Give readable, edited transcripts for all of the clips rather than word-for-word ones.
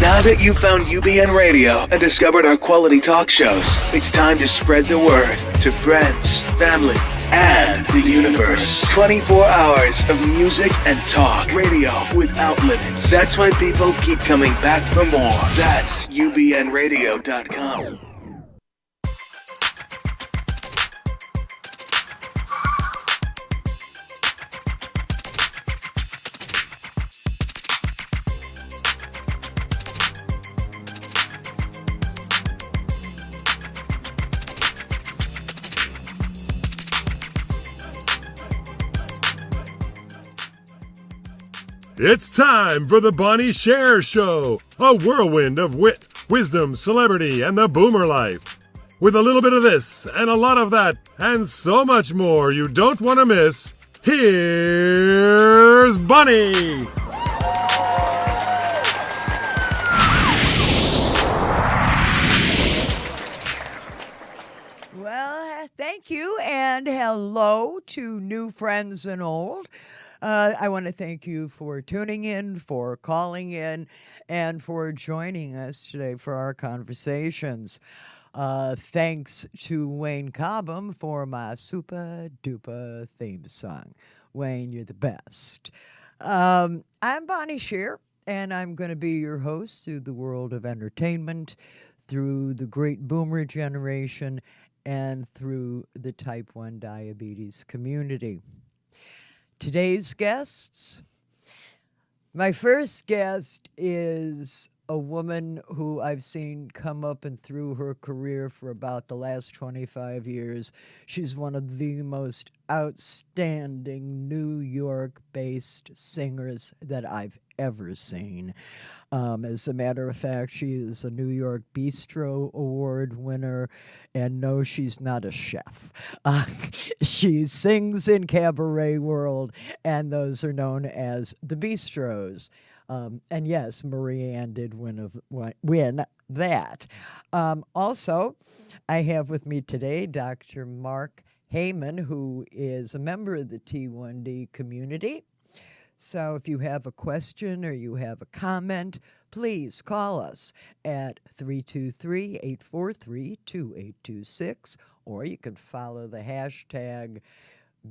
Now that you've found UBN Radio and discovered our quality talk shows, it's time to spread the word to friends, family, and the universe. 24 hours of music and talk. Radio without limits. That's why people keep coming back for more. That's ubnradio.com. It's time for the Bonnie Sher Show, a whirlwind of wit, wisdom, celebrity, and the boomer life. With a little bit of this and a lot of that and so much more you don't want to miss, here's Bonnie. Well, thank you, and hello to new friends and old. I want to thank you for tuning in, for calling in, and for joining us today for our conversations. Thanks to Wayne Cobham for my super duper theme song. Wayne, you're the best. I'm Bonnie Sher, and I'm going to be your host through the world of entertainment, through the great boomer generation, and through the type 1 diabetes community. Today's guests, my first guest is a woman who I've seen come up and through her career for about the last 25 years. She's one of the most outstanding New York-based singers that I've ever seen. As a matter of fact, she is a New York Bistro Award winner, and no, she's not a chef. She sings in cabaret world, and those are known as the bistros. And yes, Marieann did win that. Also, I have with me today Dr. Mark Heyman, who is a member of the T1D community. So if you have a question or you have a comment, please call us at 323-843-2826, or you can follow the hashtag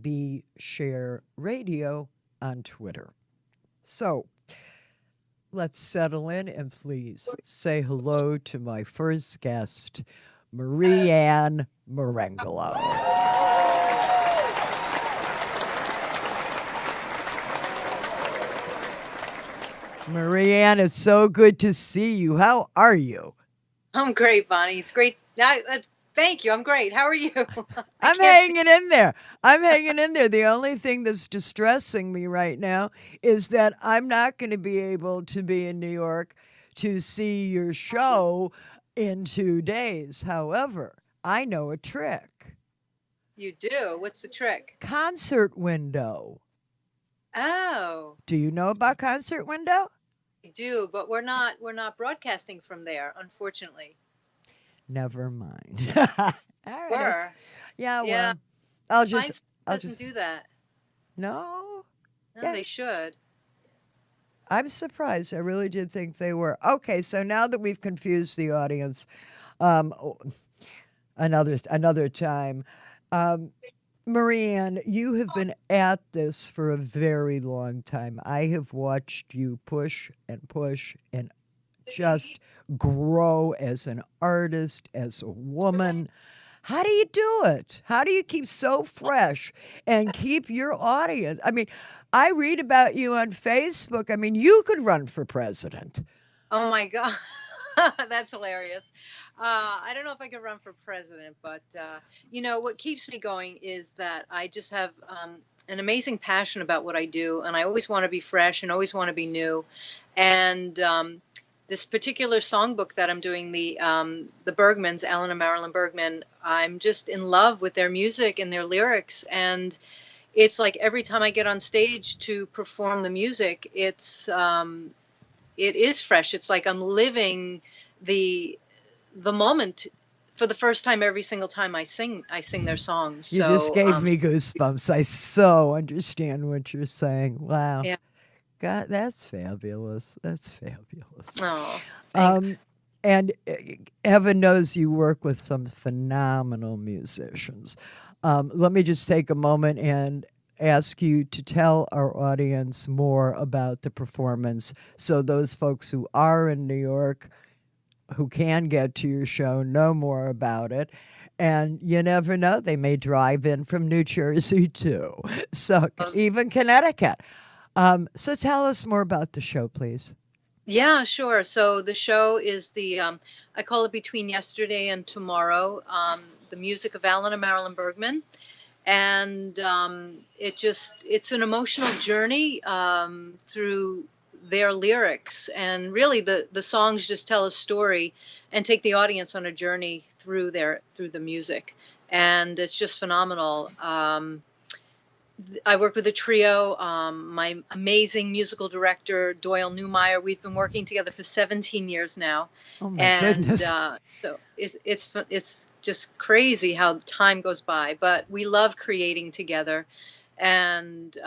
BShareRadio on Twitter. So let's settle in and please say hello to my first guest, Marieann Meringolo. Marieann, it's so good to see you. How are you? I'm great, Bonnie. It's great. Thank you. I'm great. How are you? I'm hanging in there. The only thing that's distressing me right now is that I'm not going to be able to be in New York to see your show in 2 days. However, I know a trick. You do? What's the trick? Concert window. Oh. Do you know about Concert Window? I do, but we're not broadcasting from there, unfortunately. Never mind. All right. We're. Yeah, well, Yeah. I'll just do that. No? No, Yeah. they should. I'm surprised. I really did think they were. Okay, so now that we've confused the audience, another time, Marieann, you have been at this for a very long time. I have watched you push and just grow as an artist, as a woman. How do you do it? How do you keep so fresh and keep your audience? I mean, I read about you on Facebook. I mean, you could run for president. Oh, my God. That's hilarious. I don't know if I could run for president, but, what keeps me going is that I just have an amazing passion about what I do, and I always want to be fresh and always want to be new. And this particular songbook that I'm doing, the Bergmans, Alan and Marilyn Bergman, I'm just in love with their music and their lyrics. And it's like every time I get on stage to perform the music, it is fresh. It's like I'm living the moment for the first time every single time I sing their songs. You just gave me goosebumps. I so understand what you're saying. Wow. Yeah. God, that's fabulous. That's fabulous. Oh, Um, thanks. and heaven knows you work with some phenomenal musicians. Let me just take a moment and ask you to tell our audience more about the performance so those folks who are in New York who can get to your show know more about it. And you never know, they may drive in from New Jersey too. So even Connecticut. So tell us more about the show, please. Yeah, sure. So the show is I call it Between Yesterday and Tomorrow, the music of Alan and Marilyn Bergman. And it's an emotional journey through their lyrics. And really the songs just tell a story and take the audience on a journey through the music. And it's just phenomenal. I work with a trio. My amazing musical director, Doyle Newmeyer. We've been working together for 17 years now, Oh my and goodness. so it's just crazy how time goes by. But we love creating together, and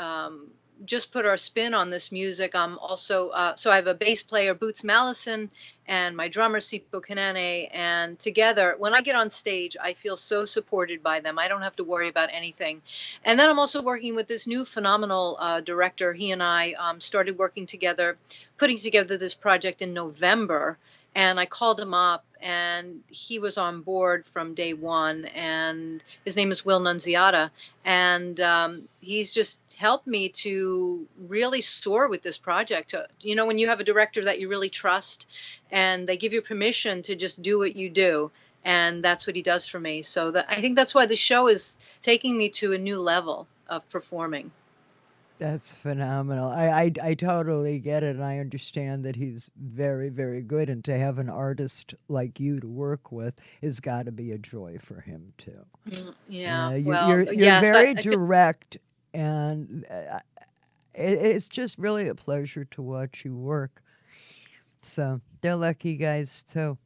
just put our spin on this music. I'm also so I have a bass player, Boots Mallison, and my drummer, Sipo Kanane, and together, when I get on stage, I feel so supported by them. I don't have to worry about anything. And then I'm also working with this new phenomenal director. He and I started working together, putting together this project in November. And I called him up, and he was on board from day one. And his name is Will Nunziata. And he's just helped me to really soar with this project. When you have a director that you really trust, and they give you permission to just do what you do. And that's what he does for me. So I think that's why the show is taking me to a new level of performing. That's phenomenal. I totally get it. And I understand that he's very, very good. And to have an artist like you to work with has got to be a joy for him, too. Yeah. You're Yes, very direct. And it's just really a pleasure to watch you work. So they're lucky guys, too.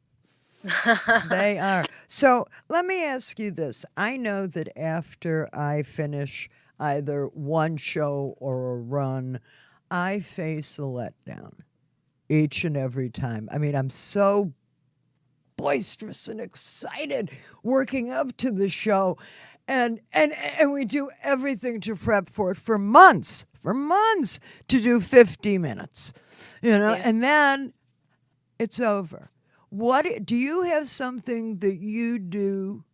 They are. So let me ask you this. I know that after I finish either one show or a run, I face a letdown each and every time. I mean, I'm so boisterous and excited working up to the show. And we do everything to prep for it for months to do 50 minutes, Yeah. and then it's over. What do you have something that you do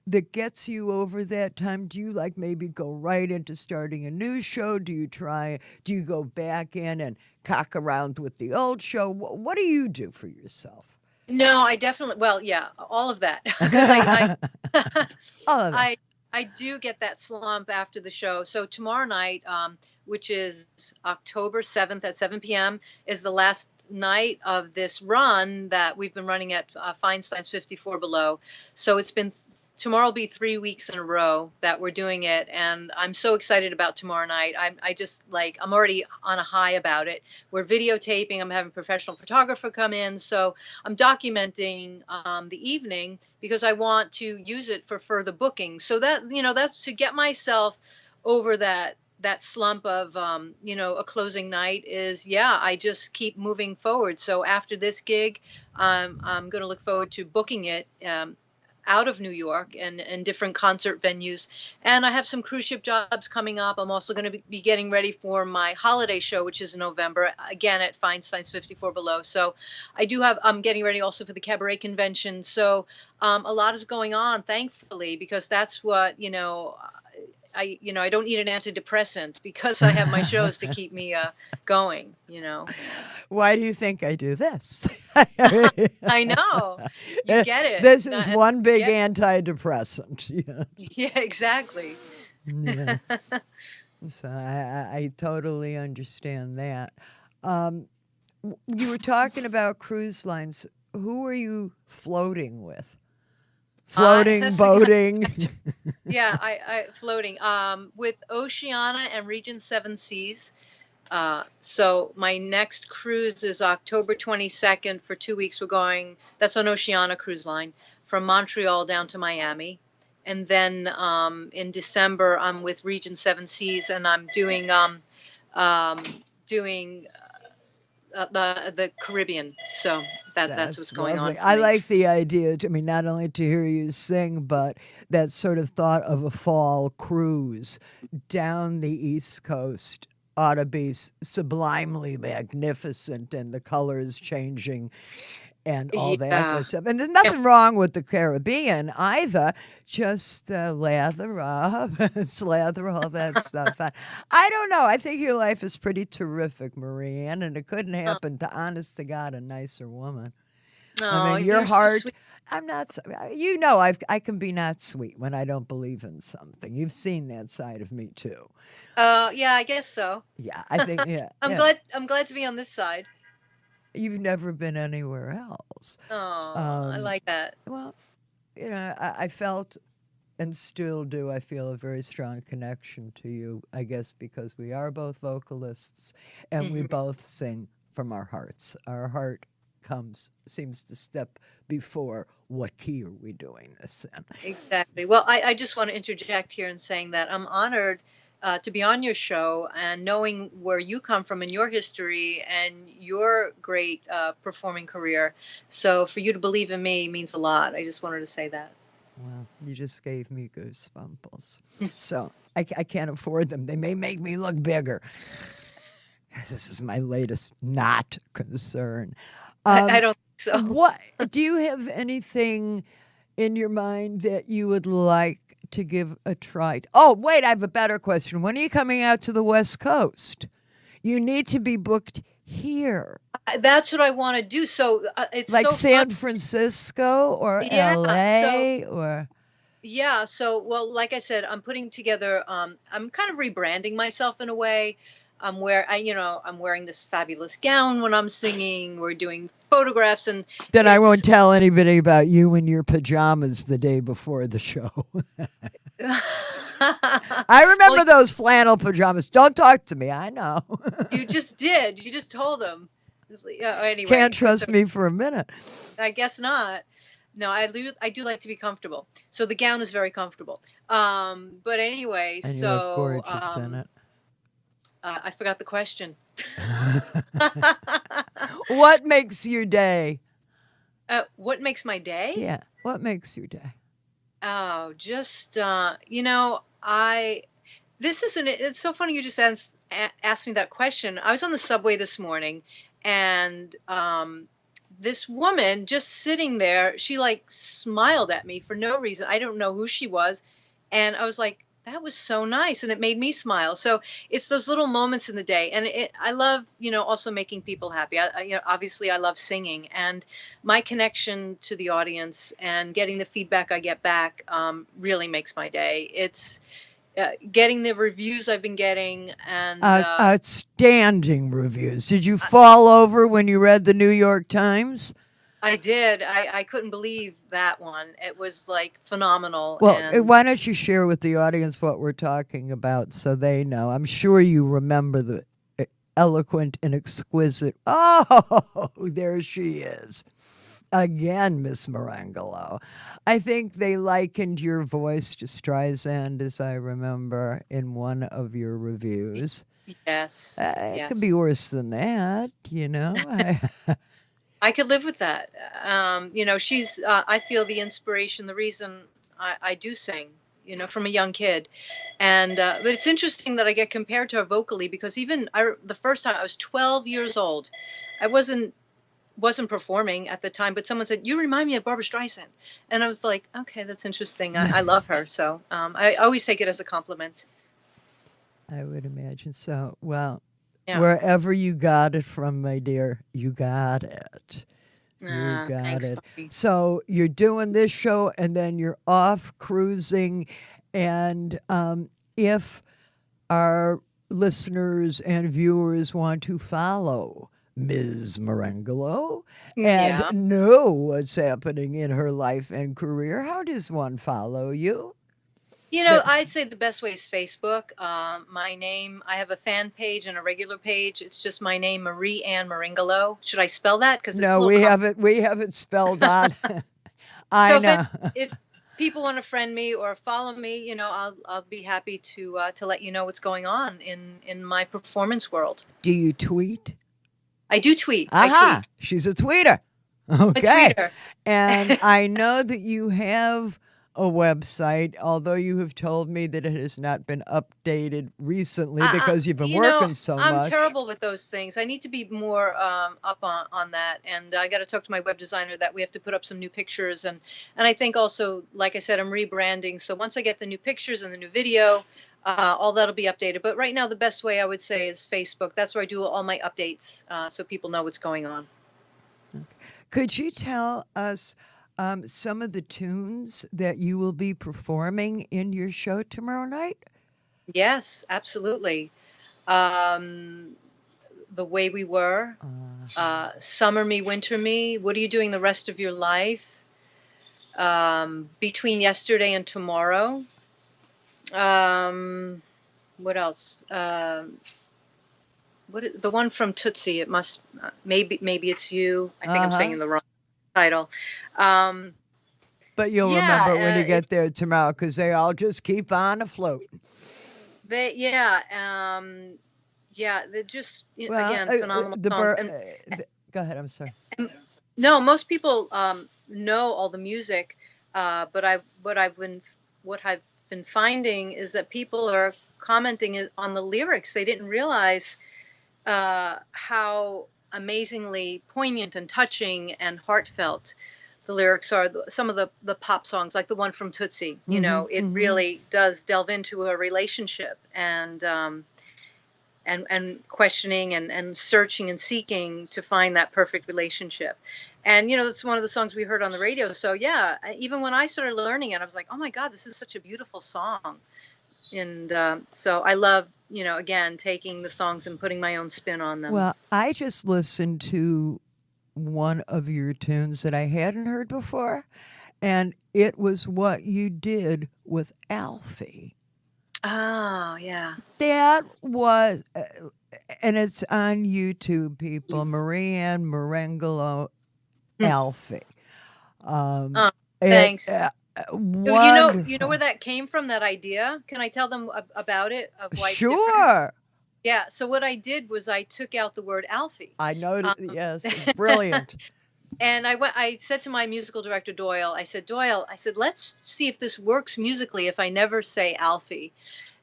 that gets you over that time? Do you maybe go right into starting a new show? Do you go back in and cock around with the old show? What do you do for yourself? No, I definitely, well, yeah, all of that. Because All of that. I do get that slump after the show. So tomorrow night, which is October 7th at 7 p.m., is the last night of this run that we've been running at Feinstein's 54 Below. So tomorrow will be 3 weeks in a row that we're doing it. And I'm so excited about tomorrow night. I'm already on a high about it. We're videotaping. I'm having a professional photographer come in. So I'm documenting the evening because I want to use it for further booking. So that's to get myself over that slump of, a closing night I just keep moving forward. So after this gig, I'm going to look forward to booking it out of New York and different concert venues. And I have some cruise ship jobs coming up. I'm also going to be getting ready for my holiday show, which is in November, again at Feinstein's 54 Below. So I'm getting ready also for the cabaret convention. So a lot is going on, thankfully, because that's what, I don't need an antidepressant because I have my shows to keep me going, Why do you think I do this? I know. You get it. This is one big antidepressant. Yeah. Yeah, exactly. Yeah. So I totally understand that. You were talking about cruise lines. Who are you floating with? Boating. Yeah, I floating with Oceana and Regent Seven Seas. So my next cruise is October 22nd for 2 weeks. That's on Oceana Cruise Line from Montreal down to Miami. And then in December, I'm with Regent Seven Seas, and I'm doing doing the Caribbean. So that's what's That's going on lovely. for I me. like the idea, I mean, not only to hear you sing, but that sort of thought of a fall cruise down the East Coast ought to be sublimely magnificent and the colors changing and all that Yeah. good stuff. And there's nothing wrong with the Caribbean either. Just lather up, slather all that stuff on. I don't know. I think your life is pretty terrific, Marianne, and it couldn't Oh, happen to, honest to God, a nicer woman. I oh, mean, your you're so heart. sweet. I'm not. You know, I can be not sweet when I don't believe in something. You've seen that side of me too. Yeah, I guess so. Yeah, I think. Yeah, I'm yeah. glad. I'm glad to be on this side. You've never been anywhere else. Oh, I Um, like that. well, I felt and still do. I feel a very strong connection to you. I guess because we are both vocalists and we Hmm. both sing from our hearts. Our heart seems to step before what key are we doing this in. Exactly. Well, I just want to interject here in saying that I'm honored to be on your show and knowing where you come from in your history and your great performing career. So for you to believe in me means a lot. I just wanted to say that. Well, you just gave me goosebumps. So I can't afford them. They may make me look bigger. This is my latest not concern. I Um, don't think so. what do you have anything in your mind that you would like to give a try? Oh, wait, I have a better question. When are you coming out to the West Coast? You need to be booked here, That's what I want to do. So it's like so fun. San Francisco or Yeah. So LA or yeah. So well, like I said, I'm putting together. I'm kind of rebranding myself in a way. I'm wearing this fabulous gown when I'm singing. We're doing photographs, and then I it's won't tell anybody about you in your pajamas the day before the show. I well, remember those flannel pajamas. Don't talk to me. I know. you just did. You just told them. Can't Anyway, trust me for a minute. I guess not. No, I do like to be comfortable. So the gown is very comfortable. But anyway, And you look so gorgeous in it. I forgot the question. What makes your day? What makes my day? Yeah. What makes your day? Oh, just it's so funny you just asked me that question. I was on the subway this morning, and this woman just sitting there, she like smiled at me for no reason. I don't know who she was, and I was like, that was so nice, and it made me smile. So it's those little moments in the day, and I love, also making people happy. Obviously I love singing, and my connection to the audience and getting the feedback I get back really makes my day. It's getting the reviews I've been getting, and Outstanding reviews. Did you fall over when you read the New York Times? I did. I couldn't believe that one. It was like phenomenal. Well, And why don't you share with the audience what we're talking about so they know? I'm sure you remember the eloquent and exquisite. Oh, there she is. Again, Miss Meringolo. I think they likened your voice to Streisand, as I remember, in one of your reviews. yes, It could yes. be worse than that, I could live with that. She's, I feel the inspiration, the reason I do sing, from a young kid. And, but it's interesting that I get compared to her vocally because even the first time I was 12 years old, I wasn't performing at the time, but someone said, "You remind me of Barbara Streisand." And I was like, okay, that's interesting. I love her. So, I always take it as a compliment. I would imagine so. Well, Yeah. wherever you got it from, my dear, you got it. You got Thanks, it. Bobby. So you're doing this show and then you're off cruising. And if our listeners and viewers want to follow Ms. Meringolo and Yeah. know what's happening in her life and career, how does one follow you? I'd say the best way is Facebook. My name, I have a fan page and a regular page. It's just my name, Marieann Meringolo. Should I spell that? Because it's a No, little we have it spelled out. I so know. if people want to friend me or follow me, I'll be happy to let you know what's going on in my performance world. Do you tweet? I do tweet. I Aha, tweet. she's a tweeter. A Okay. tweeter. And I know that you have a website, although you have told me that it has not been updated recently because you've been working so I'm much. terrible with those things. I need to be more up on that, and I got to talk to my web designer that we have to put up some new pictures, and I think also, like I said, I'm rebranding. So once I get the new pictures and the new video, all that'll be updated. But right now, the best way I would say is Facebook. That's where I do all my updates, so people know what's going on. Could you tell us some of the tunes that you will be performing in your show tomorrow night? Yes, absolutely. The Way We Were, Summer Me, Winter Me, What Are You Doing the Rest of Your Life, Between Yesterday and Tomorrow. What else? The one from Tootsie? It must maybe It's You. I think I'm saying the wrong title. But you'll remember when you get there tomorrow because they all just keep on afloat. They're just again phenomenal songs. Go ahead. I'm sorry. No, most people know all the music, but what I've been finding is that people are commenting on the lyrics. They didn't realize how amazingly poignant and touching and heartfelt the lyrics are. Some of the pop songs, like the one from Tootsie, it really does delve into a relationship and questioning and searching and seeking to find that perfect relationship. And, that's one of the songs we heard on the radio. So, yeah, even when I started learning it, I was like, oh, my God, this is such a beautiful song. And so I love, again, taking the songs and putting my own spin on them. Well, I just listened to one of your tunes that I hadn't heard before, and it was what you did with Alfie. Oh, yeah. That was, and it's on YouTube, people. Marieann, Meringolo, Alfie. Thanks. Wonderful. You know where that came from, that idea? Can I tell them about it? Of why it's Sure. different? Yeah. So what I did was I took out the word Alfie. I noticed. Yes, it's brilliant. And I said to my musical director, Doyle, let's see if this works musically if I never say Alfie.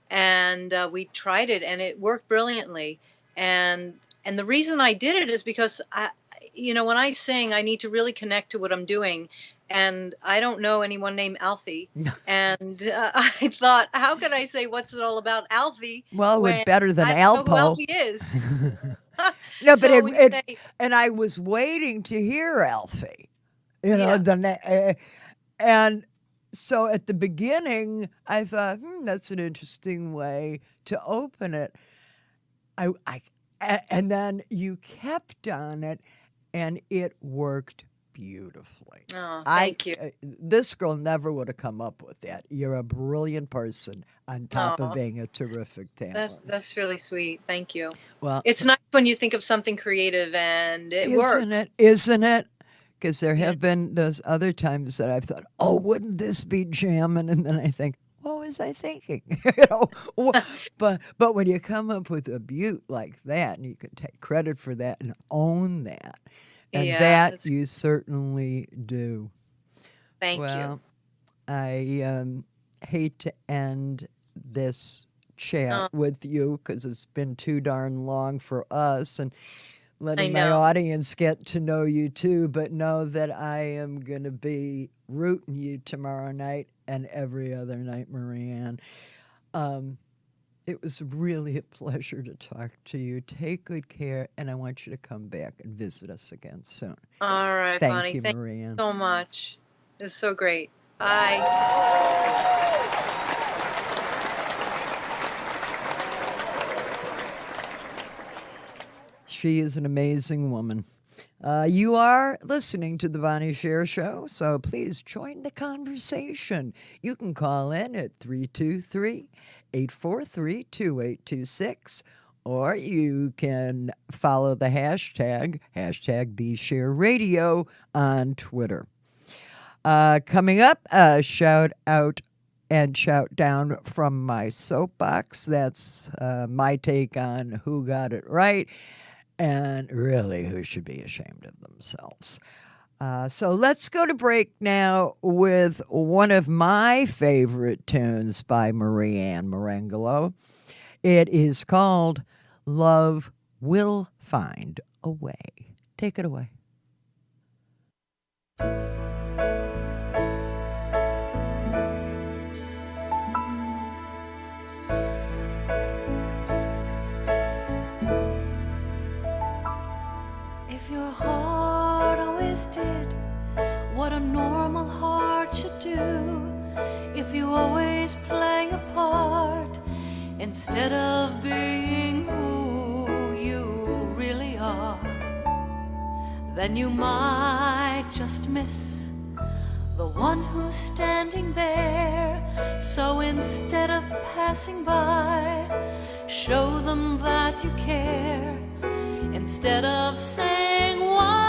And we tried it, and it worked brilliantly. And the reason I did it is because when I sing, I need to really connect to what I'm doing. And I don't know anyone named Alfie. And I thought, how can I say what's it all about, Alfie? Well, with better than I Alpo. don't know who Alfie is. No, but and I was waiting to hear Alfie. And so at the beginning, I thought, that's an interesting way to open it. And then you kept on it, and it worked beautifully. Oh, thank you. This girl never would have come up with that. You're a brilliant person on top of being a terrific talent. That's really sweet. Thank you. Well, it's nice when you think of something creative and it works. Isn't it? Because there have been those other times that I've thought, oh, wouldn't this be jamming? And then I think, what was I thinking? But when you come up with a beaut like that, and you can take credit for that and own that, and that you certainly do. Thank you. I hate to end this chat with you because it's been too darn long for us and letting my audience get to know you too, but know that I am going to be rooting you tomorrow night and every other night, Marieann. It was really a pleasure to talk to you. Take good care, and I want you to come back and visit us again soon. All right, Bonnie. Thank you, Marieann. Thank you so much. It was so great. Bye. She is an amazing woman. You are listening to the Bonnie Sher Show, so please join the conversation. You can call in at 323-843-2826, or you can follow the hashtag BeShareRadio on Twitter. Coming up, shout out and shout down from my soapbox. That's my take on who got it right and really who should be ashamed of themselves. So let's go to break now with one of my favorite tunes by Marieann Meringolo. It is called Love Will Find a Way. Take it away. If your heart always did what a normal heart should do, if you always play a part instead of being who you really are, then you might just miss the one who's standing there. So instead of passing by, show them that you care. Instead of saying why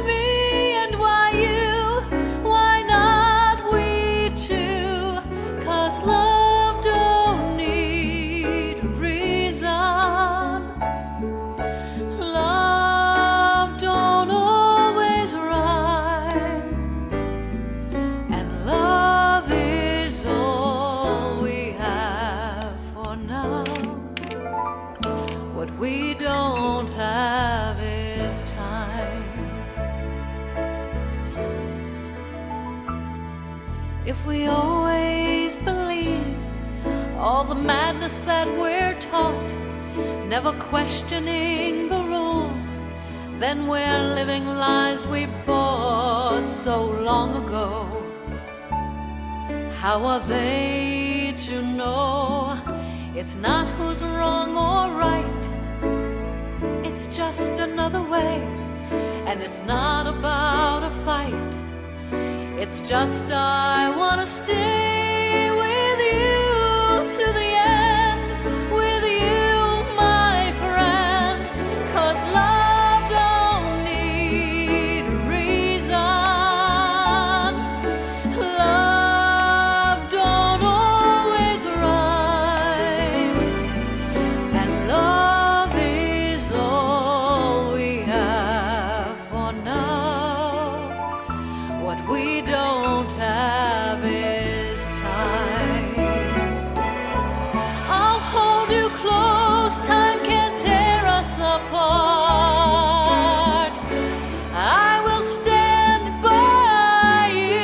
me and why you, why not we too? 'Cause love don't need a reason. Love don't always rhyme, and love is all we have for now. What we don't have is time. If we always believe all the madness that we're taught, never questioning the rules, then we're living lies we bought so long ago. How are they to know it's not who's wrong or right? It's just another way, and it's not about a fight. It's just I wanna stay with you to the end, with you, my friend. 'Cause love don't need a reason. Love don't always rhyme, and love is all we have for now. What we don't have is time. I'll hold you close, time can't tear us apart. I will stand by you.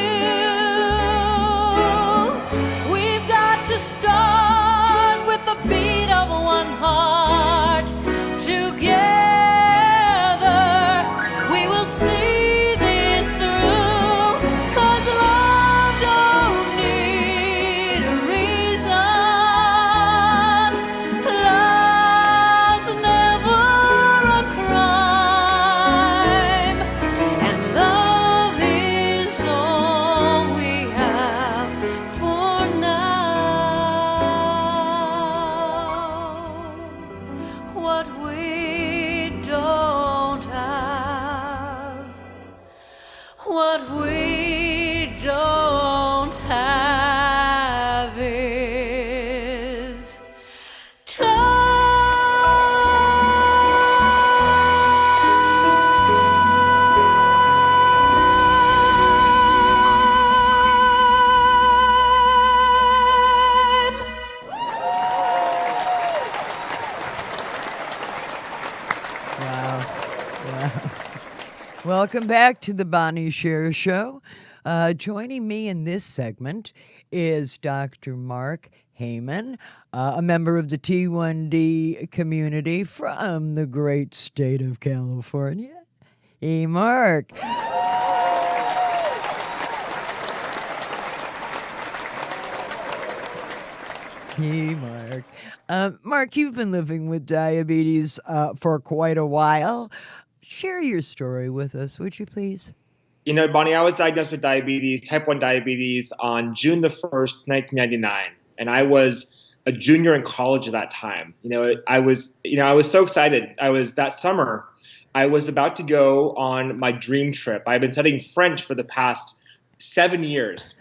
We've got to start with the beat of one heart. Together we will see this through. 'Cause love don't need a reason. Love's never a crime, and love is all we have for now. What we don't have, what we don't have is time. Wow. Wow. Welcome back to the Bonnie Sher Show. Joining me in this segment is Dr. Mark Heyman, a member of the T1D community from the great state of California. Hey, Mark. Hey, Mark. Mark, you've been living with diabetes for quite a while. Share your story with us, would you please? You know, Bonnie, I was diagnosed with diabetes, type 1 diabetes, on June the 1st, 1999. And I was a junior in college at that time. I was so excited. That summer, I was about to go on my dream trip. I've been studying French for the past 7 years,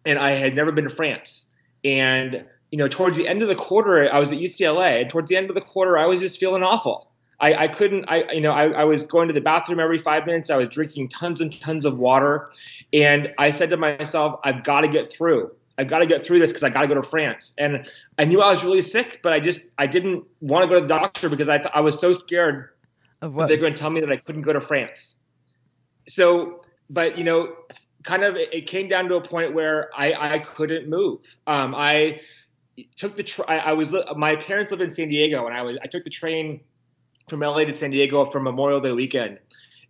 and I had never been to France. And, towards the end of the quarter, I was at UCLA, and towards the end of the quarter, I was just feeling awful. I was going to the bathroom every 5 minutes. I was drinking tons and tons of water. And I said to myself, I've got to get through. I've got to get through this because I got to go to France. And I knew I was really sick, but I didn't want to go to the doctor because I was so scared Of what? they're going to tell me that I couldn't go to France. So, but kind of it came down to a point where I couldn't move. I took my parents live in San Diego, and I took the train from LA to San Diego for Memorial Day weekend,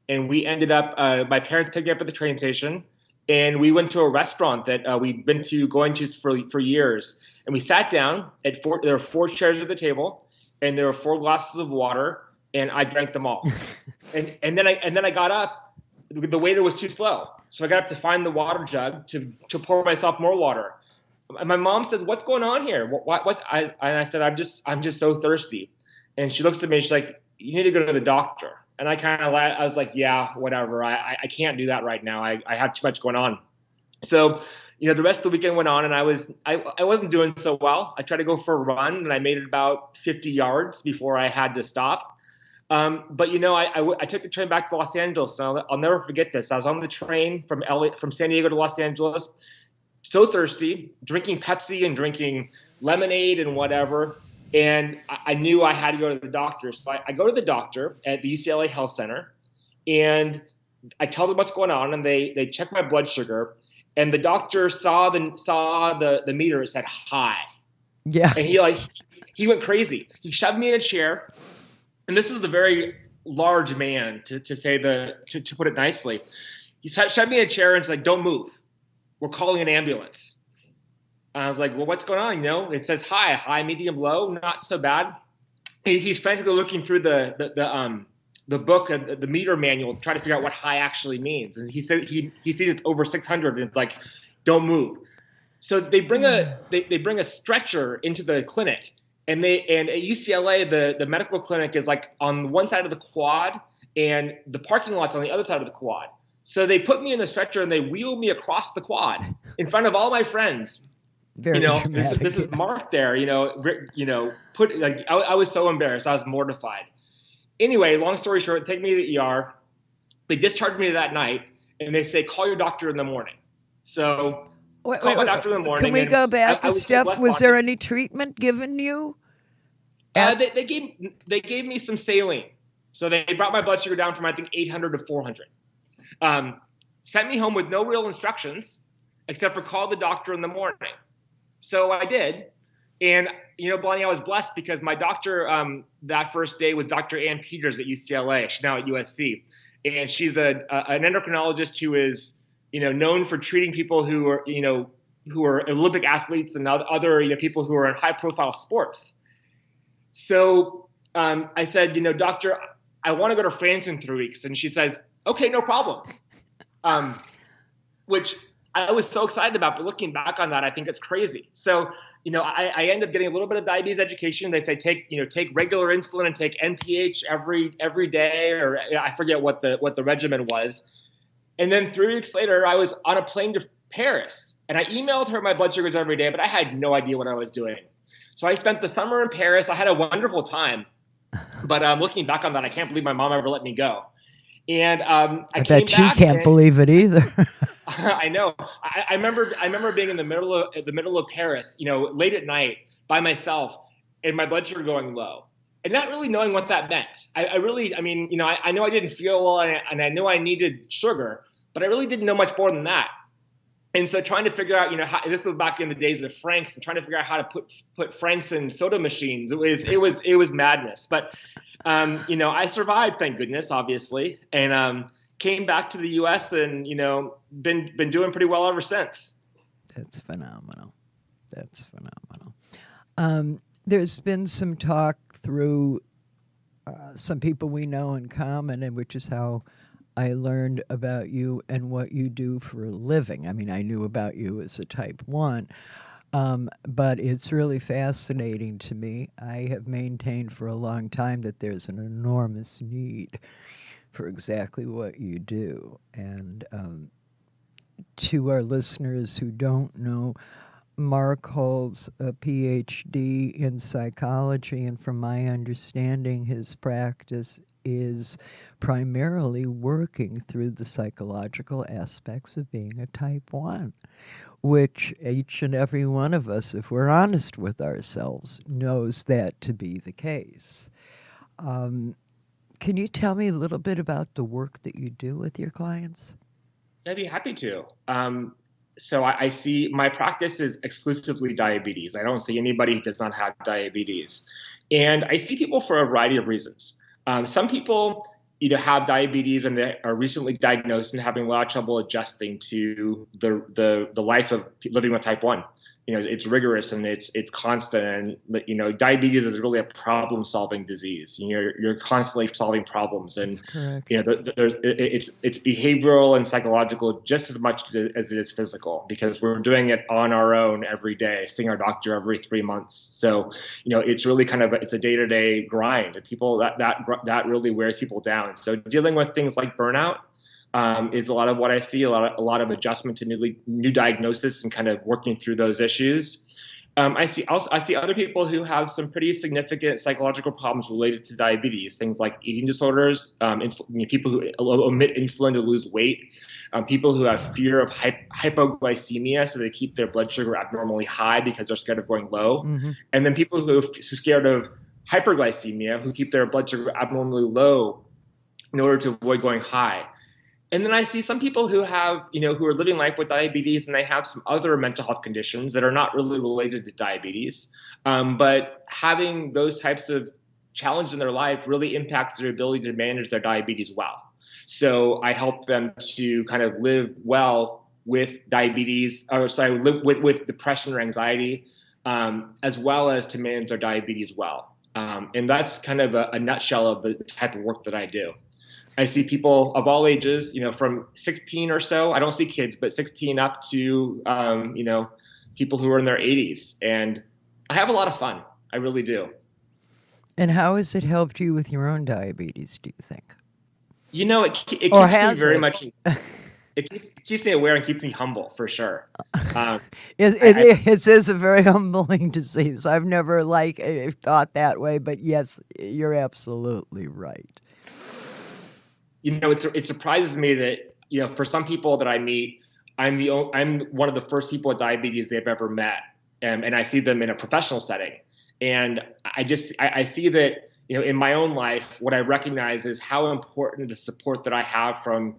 and we ended up my parents picked me up at the train station, and we went to a restaurant that we'd been going to for years, and we sat down at there were 4 chairs at the table, and there were 4 glasses of water, and I drank them all. and then I got up. The waiter was too slow, so I got up to find the water jug to pour myself more water. And my mom says, "What's going on here?" And I said, "I'm just so thirsty." And she looks at me and she's like, "You need to go to the doctor." And I was like, "Yeah, whatever. I can't do that right now. I have too much going on." So, the rest of the weekend went on, and I wasn't doing so well. I tried to go for a run, and I made it about 50 yards before I had to stop. But I took the train back to Los Angeles, and I'll never forget this. I was on the train from San Diego to Los Angeles, so thirsty, drinking Pepsi and drinking lemonade and whatever. And I knew I had to go to the doctor. So I go to the doctor at the UCLA Health Center, and I tell them what's going on, and they check my blood sugar, and the doctor saw the meter. It said high. Yeah. And he went crazy. He shoved me in a chair. And this is a very large man, to put it nicely. He shoved me in a chair and said, "Don't move. We're calling an ambulance." I was like, "Well, what's going on?" It says high, medium, low, not so bad. He's frantically looking through the book, the meter manual, to try to figure out what high actually means. And he said he sees it's over 600, and it's like, "Don't move." So they bring a stretcher into the clinic. And at UCLA, the medical clinic is like on one side of the quad, and the parking lot's on the other side of the quad. So they put me in the stretcher and they wheeled me across the quad in front of all my friends. Very dramatic. This is Mark there. I was so embarrassed. I was mortified. Anyway, long story short, take me to the ER. They discharged me that night, and they say, "Call your doctor in the morning." So. Wait, Doctor in the morning. Can we go back a step? Was there any treatment given you? They gave me some saline. So they brought my blood sugar down from, I think, 800 to 400. Sent me home with no real instructions except for call the doctor in the morning. So I did. And, Bonnie, I was blessed because my doctor that first day was Dr. Ann Peters at UCLA. She's now at USC. And she's an endocrinologist who is known for treating people who are Olympic athletes and other people who are in high profile sports. So I said, "Doctor, I want to go to France in 3 weeks." And she says, "Okay, no problem." Which I was so excited about, but looking back on that, I think it's crazy. So, I end up getting a little bit of diabetes education. They say take regular insulin and take NPH every day, or I forget what the regimen was. And then 3 weeks later, I was on a plane to Paris, and I emailed her my blood sugars every day, but I had no idea what I was doing. So I spent the summer in Paris. I had a wonderful time, but looking back on that, I can't believe my mom ever let me go. And I bet she can't believe it either. I know. I remember being in the middle of Paris, late at night by myself, and my blood sugar going low. And not really knowing what that meant. I know I didn't feel well, and I know I needed sugar, but I really didn't know much more than that. And so trying to figure out, how, this was back in the days of Franks, and trying to figure out how to put Franks in soda machines. It was madness. But I survived, thank goodness, obviously, and came back to the U.S. and been doing pretty well ever since. That's phenomenal. There's been some talk through some people we know in common, and which is how I learned about you and what you do for a living. I mean, I knew about you as a type 1. But it's really fascinating to me. I have maintained for a long time that there's an enormous need for exactly what you do. And to our listeners who don't know, Mark holds a PhD in psychology, and from my understanding, his practice is primarily working through the psychological aspects of being a type 1, which each and every one of us, if we're honest with ourselves, knows that to be the case. Can you tell me a little bit about the work that you do with your clients? I'd be happy to. So I see my practice is exclusively diabetes. I don't see anybody who does not have diabetes. And I see people for a variety of reasons. Some people have diabetes and they are recently diagnosed and having a lot of trouble adjusting to the life of living with type 1. It's rigorous and it's constant, and diabetes is really a problem-solving disease. You're constantly solving problems, and That's correct. it's behavioral and psychological just as much as it is physical, because we're doing it on our own every day, seeing our doctor every 3 months. So it's really kind of it's a day-to-day grind, and people that really wears people down. So dealing with things like burnout is a lot of what I see, a lot of adjustment to new diagnosis and kind of working through those issues. I see other people who have some pretty significant psychological problems related to diabetes, things like eating disorders, people who omit insulin to lose weight, people who have fear of hypoglycemia, so they keep their blood sugar abnormally high because they're scared of going low, and then people who are scared of hyperglycemia, who keep their blood sugar abnormally low in order to avoid going high. And then I see some people who have, who are living life with diabetes, and they have some other mental health conditions that are not really related to diabetes. But having those types of challenges in their life really impacts their ability to manage their diabetes well. So I help them to kind of live well with diabetes, live with depression or anxiety, as well as to manage their diabetes well. And that's kind of a nutshell of the type of work that I do. I see people of all ages, from 16 or so. I don't see kids, but 16 up to, people who are in their 80s. And I have a lot of fun. I really do. And how has it helped you with your own diabetes, do you think? It keeps me very much. It keeps me aware and keeps me humble, for sure. It is a very humbling disease. I've never thought that way, but yes, you're absolutely right. It surprises me that, for some people that I meet, I'm one of the first people with diabetes they've ever met. And I see them in a professional setting. And I see that, in my own life, what I recognize is how important the support that I have from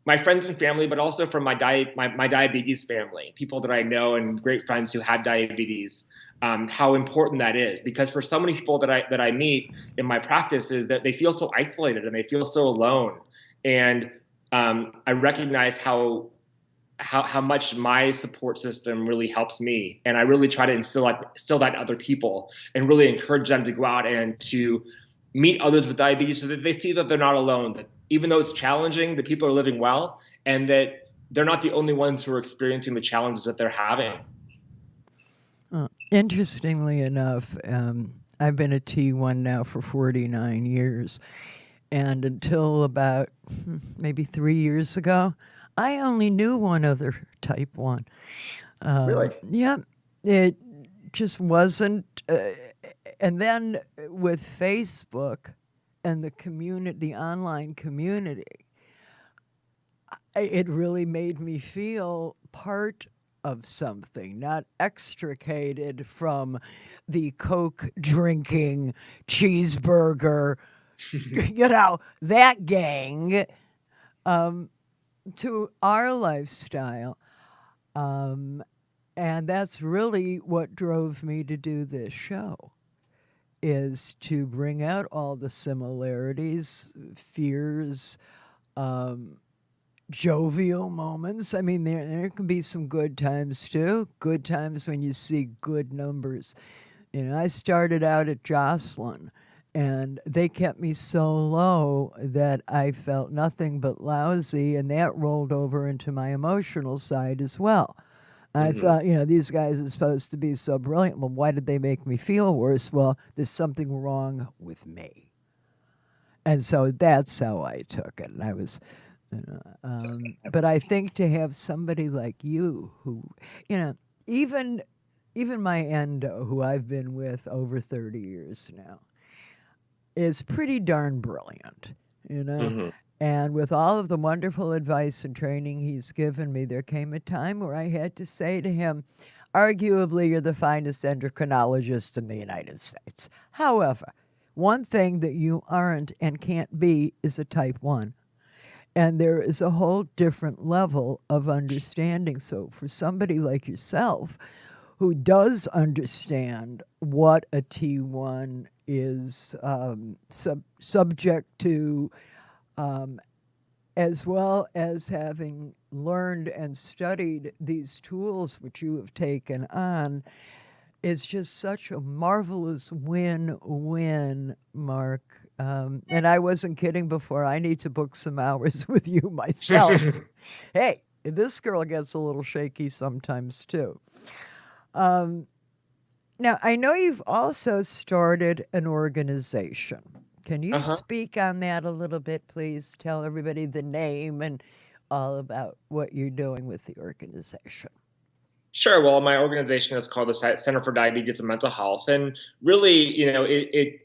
my friends and family, but also from my diabetes family, people that I know and great friends who have diabetes, how important that is. Because for so many people that I meet in my practice is that they feel so isolated and they feel so alone. And I recognize how much my support system really helps me. And I really try to instill that in other people and really encourage them to go out and to meet others with diabetes so that they see that they're not alone, that even though it's challenging, that people are living well and that they're not the only ones who are experiencing the challenges that they're having. Interestingly enough, I've been a T1 now for 49 years. And until about maybe 3 years ago, I only knew one other type 1. Really? Yeah, it just wasn't. And then with Facebook and the online community, it really made me feel part of something, not extricated from the Coke drinking, cheeseburger, that gang, to our lifestyle. And that's really what drove me to do this show, is to bring out all the similarities, fears, jovial moments. I mean, there can be some good times too. Good times when you see good numbers. I started out at Jocelyn, and they kept me so low that I felt nothing but lousy, and that rolled over into my emotional side as well. I thought, these guys are supposed to be so brilliant. Well, why did they make me feel worse? Well, there's something wrong with me. And so that's how I took it. And I was, but I think to have somebody like you who, even my endo, who I've been with over 30 years now, is pretty darn brilliant, And with all of the wonderful advice and training he's given me, there came a time where I had to say to him, arguably, you're the finest endocrinologist in the United States. However, one thing that you aren't and can't be is a type 1. And there is a whole different level of understanding. So for somebody like yourself, who does understand what a T1 is subject to, as well as having learned and studied these tools which you have taken on, it's just such a marvelous win-win, Mark. And I wasn't kidding before. I need to book some hours with you myself. Hey, this girl gets a little shaky sometimes too. Now, I know you've also started an organization. Can you speak on that a little bit, please? Tell everybody the name and all about what you're doing with the organization. Sure. Well, my organization is called the Center for Diabetes and Mental Health. And really,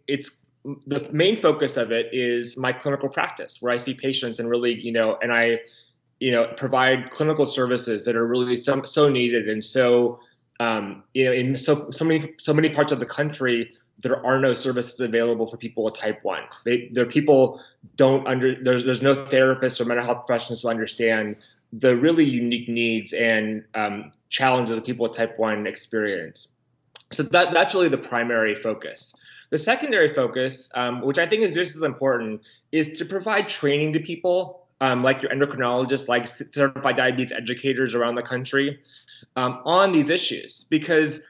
it's the main focus of it is my clinical practice, where I see patients and really, and I, provide clinical services that are really so needed. And so, in so many parts of the country, there are no services available for people with type 1. There's no therapists or mental health professionals who understand the really unique needs and challenges that people with type 1 experience. So that's really the primary focus. The secondary focus, which I think is just as important, is to provide training to people like your endocrinologists, like certified diabetes educators around the country on these issues, because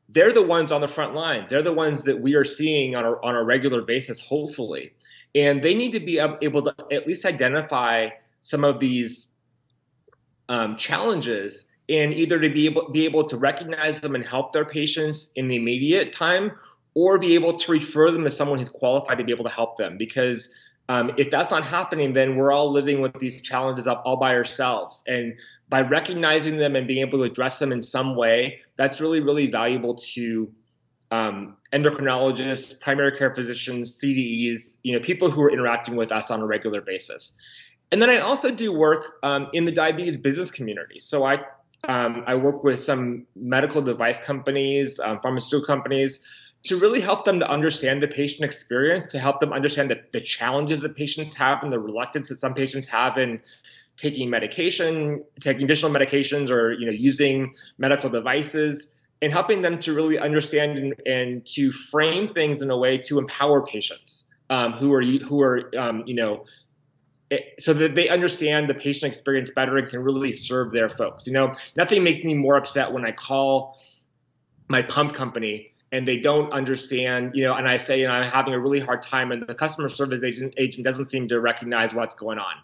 they're the ones on the front line. They're the ones that we are seeing on a regular basis, hopefully. And they need to be able to at least identify some of these challenges, and either to be able to recognize them and help their patients in the immediate time, or be able to refer them to someone who's qualified to be able to help them. Because if that's not happening, then we're all living with these challenges all by ourselves. And by recognizing them and being able to address them in some way, that's really, really valuable to endocrinologists, primary care physicians, CDEs, people who are interacting with us on a regular basis. And then I also do work in the diabetes business community. So I work with some medical device companies, pharmaceutical companies, to really help them to understand the patient experience, to help them understand the challenges that patients have and the reluctance that some patients have in taking medication, taking additional medications, or using medical devices, and helping them to really understand and to frame things in a way to empower patients who are so that they understand the patient experience better and can really serve their folks. Nothing makes me more upset when I call my pump company and they don't understand, and I say, I'm having a really hard time, and the customer service agent doesn't seem to recognize what's going on.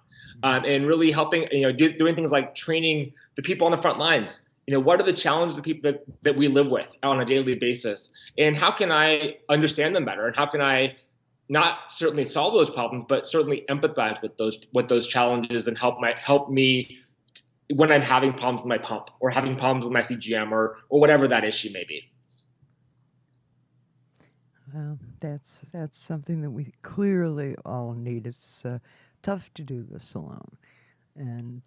And really helping, doing things like training the people on the front lines. What are the challenges of people that we live with on a daily basis? And how can I understand them better? And how can I not certainly solve those problems, but certainly empathize with those challenges and help me when I'm having problems with my pump, or having problems with my CGM, or whatever that issue may be. Well, that's something that we clearly all need. It's tough to do this alone. And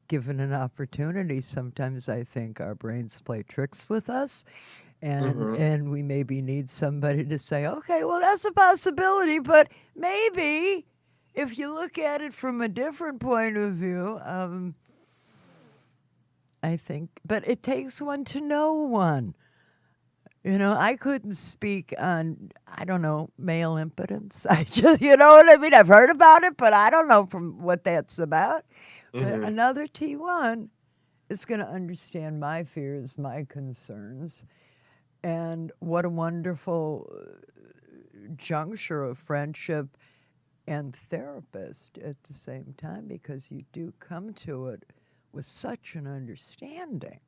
given an opportunity, sometimes I think our brains play tricks with us. And we maybe need somebody to say, okay, well, that's a possibility, but maybe if you look at it from a different point of view, I think, but it takes one to know one. I couldn't speak on, I don't know, male impotence. I just, you know what I mean? I've heard about it, but I don't know from what that's about. But another T1 is going to understand my fears, my concerns. And what a wonderful juncture of friendship and therapist at the same time, because you do come to it with such an understanding.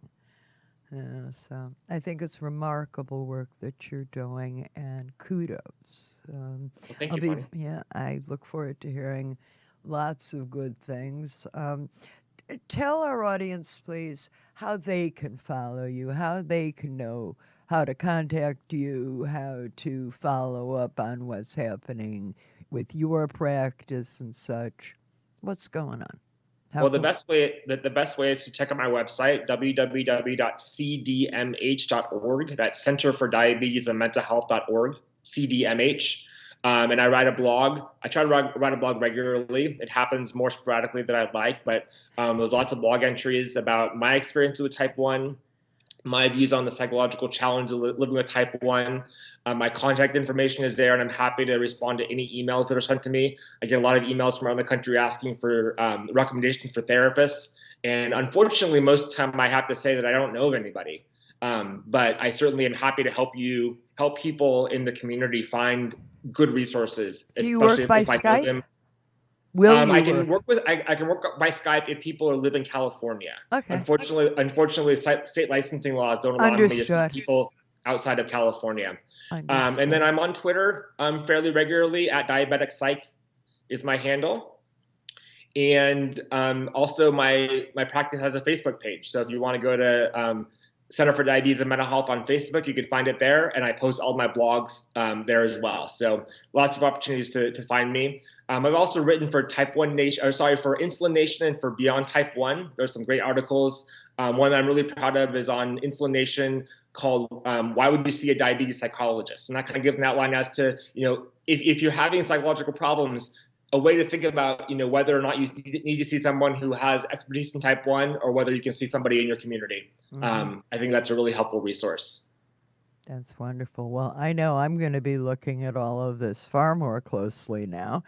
Yeah, so I think it's remarkable work that you're doing, and kudos. Well, thank you, Bonnie. Yeah, I look forward to hearing lots of good things. Tell our audience, please, how they can follow you, how they can know how to contact you, how to follow up on what's happening with your practice and such. What's going on? How Well, the can best way the best way is to check out my website, www.cdmh.org. That's Center for Diabetes and Mental Health.org, CDMH. And I write a blog. I try to write a blog regularly. It happens more sporadically than I'd like, but there's lots of blog entries about my experience with type 1, my views on the psychological challenge of living with type 1. My contact information is there, and I'm happy to respond to any emails that are sent to me. I get a lot of emails from around the country asking for recommendations for therapists. And unfortunately, most of the time I have to say that I don't know of anybody. But I certainly am happy to help people in the community find good resources, do you work especially by if I know Skype? them. Will you I can work? I can work by Skype if people live in California. Okay. Unfortunately, state licensing laws don't allow me to see Understood. people outside of California. And Understood. then I'm on Twitter fairly regularly at Diabetic Psych is my handle. And also my practice has a Facebook page. So if you want to go to Center for Diabetes and Mental Health on Facebook, you can find it there. And I post all my blogs there as well. So lots of opportunities to find me. I've also written for for Insulin Nation and for Beyond Type 1. There's some great articles. One that I'm really proud of is on Insulin Nation called Why Would You See a Diabetes Psychologist? And that kind of gives an outline as to, if you're having psychological problems, a way to think about, whether or not you need to see someone who has expertise in type 1 or whether you can see somebody in your community. I think that's a really helpful resource. That's wonderful. Well, I know I'm going to be looking at all of this far more closely now.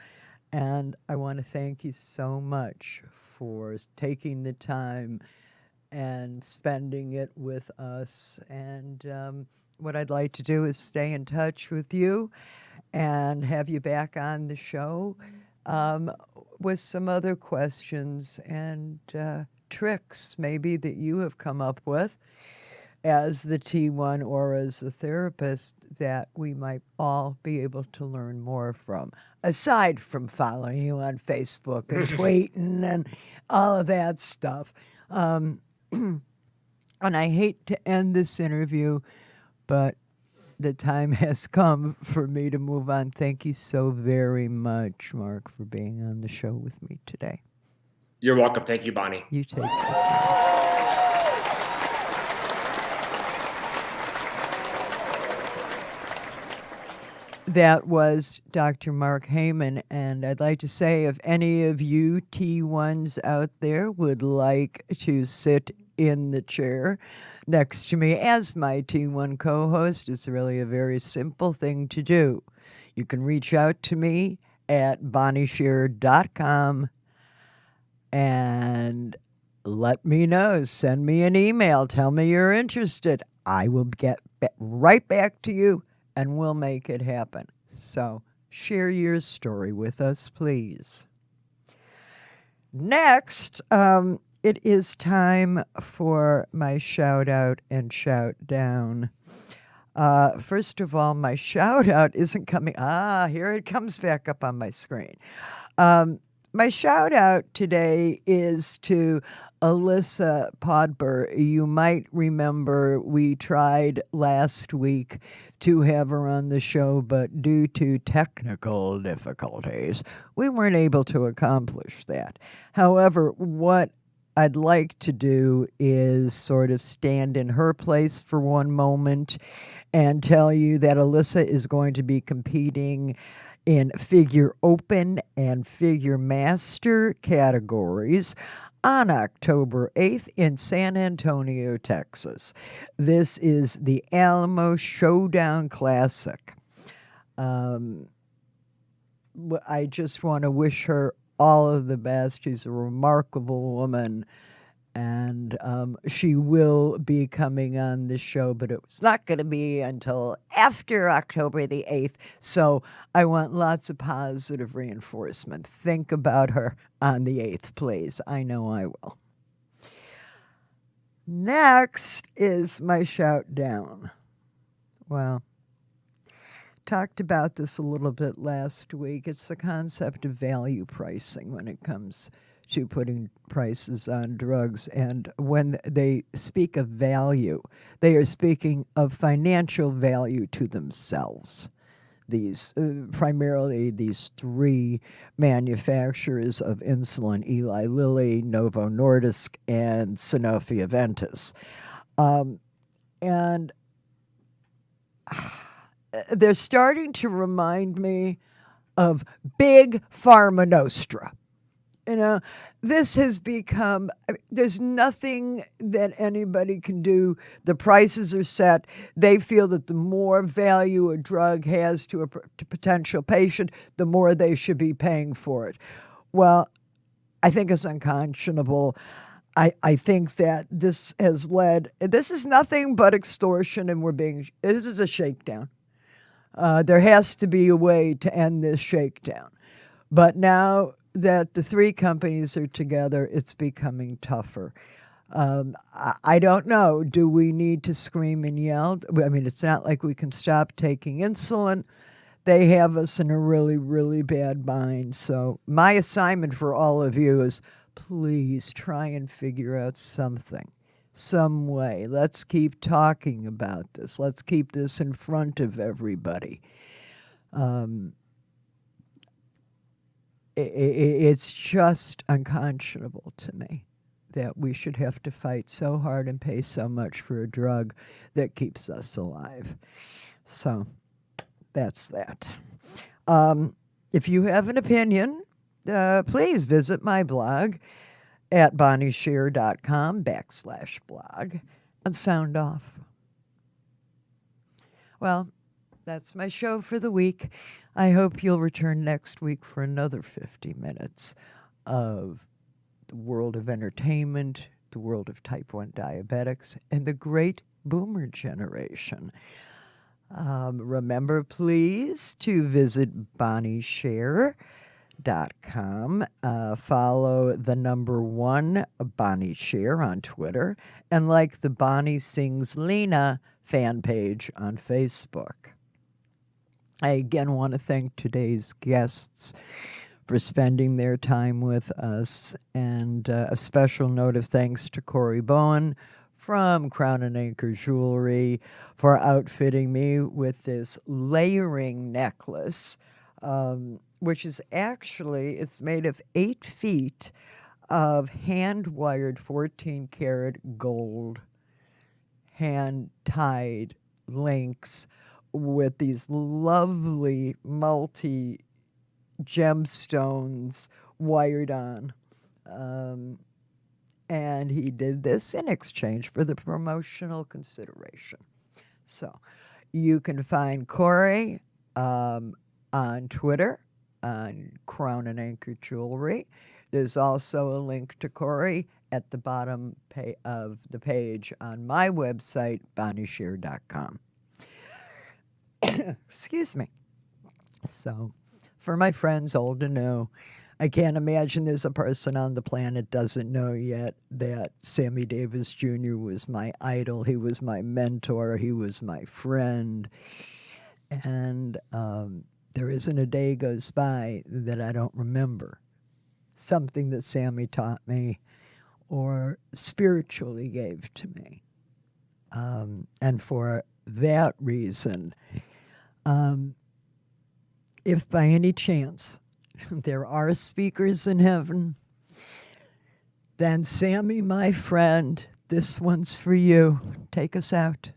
And I want to thank you so much for taking the time and spending it with us. And what I'd like to do is stay in touch with you and have you back on the show with some other questions and tricks maybe that you have come up with as the T1 or as a therapist that we might all be able to learn more from, aside from following you on Facebook and tweeting and all of that stuff. And I hate to end this interview, but the time has come for me to move on. Thank you so very much, Mark, for being on the show with me today. You're welcome. Thank you, Bonnie. You take care. That was Dr. Mark Heyman, and I'd like to say if any of you T1s out there would like to sit in the chair next to me as my T1 co-host, it's really a very simple thing to do. You can reach out to me at bonniesher.com and let me know. Send me an email. Tell me you're interested. I will get right back to you and we'll make it happen. So share your story with us, please. Next, it is time for my shout out and shout down. First of all, my shout out isn't coming. Here it comes back up on my screen. My shout out today is to Alyssa Podber. You might remember we tried last week to have her on the show, but due to technical difficulties, we weren't able to accomplish that. However, what I'd like to do is sort of stand in her place for one moment and tell you that Alyssa is going to be competing in figure open and figure master categories on October 8th in San Antonio, Texas. This is the Alamo Showdown Classic. I just want to wish her all of the best. She's a remarkable woman, and she will be coming on the show, but it's not going to be until after October the 8th, so I want lots of positive reinforcement. Think about her on the 8th, please. I know I will. Next is my shout down. Well, talked about this a little bit last week. It's the concept of value pricing when it comes to putting prices on drugs. And when they speak of value, they are speaking of financial value to themselves. These primarily these three manufacturers of insulin: Eli Lilly, Novo Nordisk, and Sanofi Aventis. And they're starting to remind me of Big Pharma Nostra. You know, this has become, there's nothing that anybody can do. The prices are set. They feel that the more value a drug has to a potential patient, the more they should be paying for it. Well, I think it's unconscionable. I think that this has led, this is nothing but extortion, and this is a shakedown. There has to be a way to end this shakedown. But now that the three companies are together, it's becoming tougher. I don't know. Do we need to scream and yell? I mean, it's not like we can stop taking insulin. They have us in a really, really bad bind. So my assignment for all of you is please try and figure out something, some way. Let's keep talking about this. Let's keep this in front of everybody. It's just unconscionable to me that we should have to fight so hard and pay so much for a drug that keeps us alive. So that's that. If you have an opinion, please visit my blog at bonniesher.com/blog and sound off. Well, that's my show for the week. I hope you'll return next week for another 50 minutes of the world of entertainment, the world of type 1 diabetics, and the great boomer generation. Remember, please, to visit bonniesher.com. Follow the #1 Bonnie Sher on Twitter, and like the Bonnie Sings Lena fan page on Facebook. I again want to thank today's guests for spending their time with us, and a special note of thanks to Corey Bowen from Crown and Anchor Jewelry for outfitting me with this layering necklace, which is actually, it's made of 8 feet of hand-wired 14-karat gold, hand-tied links with these lovely multi-gemstones wired on. And he did this in exchange for the promotional consideration. So you can find Corey on Twitter, on Crown and Anchor Jewelry. There's also a link to Corey at the bottom of the page on my website, bonniesher.com. Excuse me. So, for my friends old and new, I can't imagine there's a person on the planet doesn't know yet that Sammy Davis Jr. was my idol. He was my mentor. He was my friend. And there isn't a day goes by that I don't remember something that Sammy taught me or spiritually gave to me. And for that reason, if by any chance there are speakers in heaven, then Sammy, my friend, this one's for you. Take us out.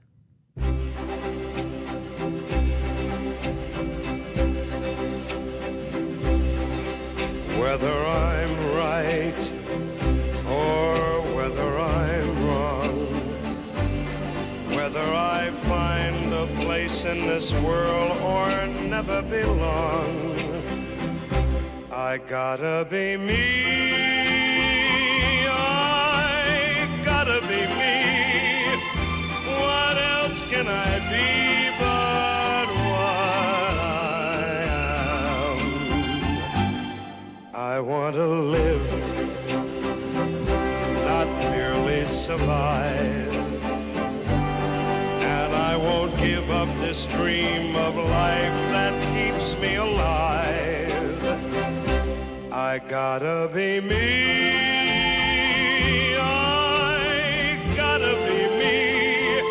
Whether I'm right or whether I'm wrong, whether I find a place in this world or never belong, I gotta be me, I gotta be me. What else can I be but what I am? I want to live, not merely survive. this dream of life that keeps me alive. I gotta be me. I gotta be me.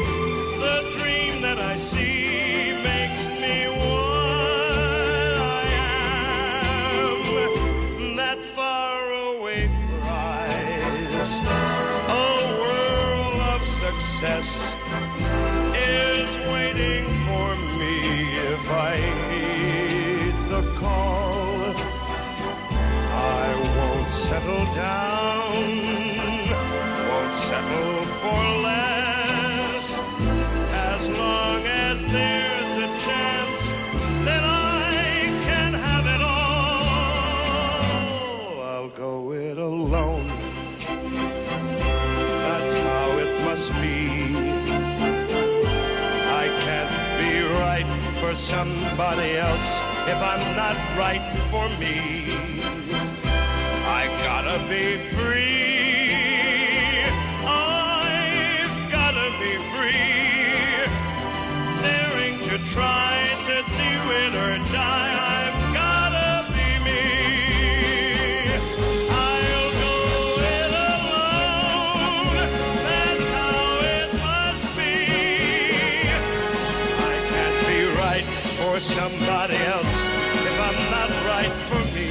The dream that I see makes me what I am. That faraway prize, a world of success, is waiting for me if I heed the call. I won't settle down, won't settle for less, as long as there's a chance that I can have it all. I'll go it alone, that's how it must be. I can't be right for somebody else if I'm not right for me. I gotta be free. I've gotta be free. Daring to try to do it or die. I've gotta be me. I'll go it alone. That's how it must be. I can't be right for somebody else if I'm not right for me.